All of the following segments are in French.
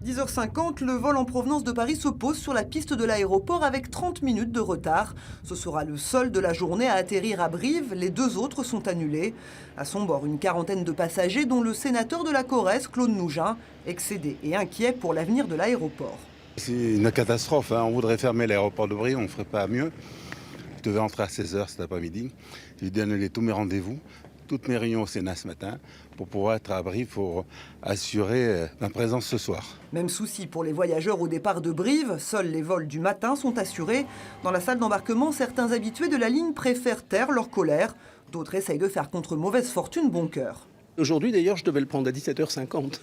10h50, le vol en provenance de Paris se pose sur la piste de l'aéroport avec 30 minutes de retard. Ce sera le seul de la journée à atterrir à Brive. Les deux autres sont annulés. À son bord, une quarantaine de passagers, dont le sénateur de la Corrèze, Claude Nougin, excédé et inquiet pour l'avenir de l'aéroport. C'est une catastrophe. On voudrait fermer l'aéroport de Brive, on ne ferait pas mieux. Je devais entrer à 16h cet après-midi. J'ai dû annuler tous mes rendez-vous, toutes mes réunions au Sénat ce matin, pour pouvoir être à Brive pour assurer ma présence ce soir. Même souci pour les voyageurs au départ de Brive. Seuls les vols du matin sont assurés. Dans la salle d'embarquement, certains habitués de la ligne préfèrent taire leur colère. D'autres essayent de faire contre mauvaise fortune bon cœur. Aujourd'hui, d'ailleurs, je devais le prendre à 17h50.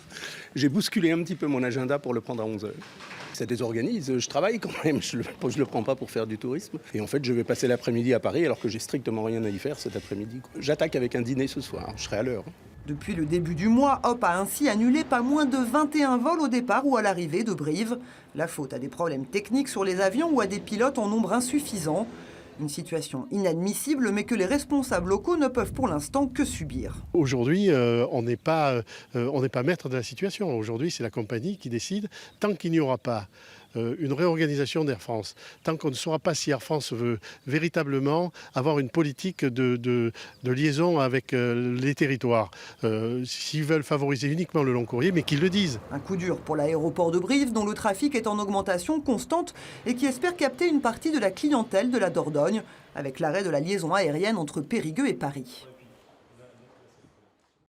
J'ai bousculé un petit peu mon agenda pour le prendre à 11h. Ça désorganise, je travaille quand même, je le prends pas pour faire du tourisme. Et en fait, je vais passer l'après-midi à Paris alors que j'ai strictement rien à y faire cet après-midi. J'attaque avec un dîner ce soir, je serai à l'heure. Depuis le début du mois, Hop a ainsi annulé pas moins de 21 vols au départ ou à l'arrivée de Brive. La faute à des problèmes techniques sur les avions ou à des pilotes en nombre insuffisant. Une situation inadmissible, mais que les responsables locaux ne peuvent pour l'instant que subir. Aujourd'hui, on n'est pas maître de la situation. Aujourd'hui, c'est la compagnie qui décide. Tant qu'il n'y aura pas une réorganisation d'Air France, tant qu'on ne saura pas si Air France veut véritablement avoir une politique de liaison avec les territoires, s'ils veulent favoriser uniquement le long courrier, mais qu'ils le disent. Un coup dur pour l'aéroport de Brive, dont le trafic est en augmentation constante et qui espère capter une partie de la clientèle de la Dordogne, avec l'arrêt de la liaison aérienne entre Périgueux et Paris.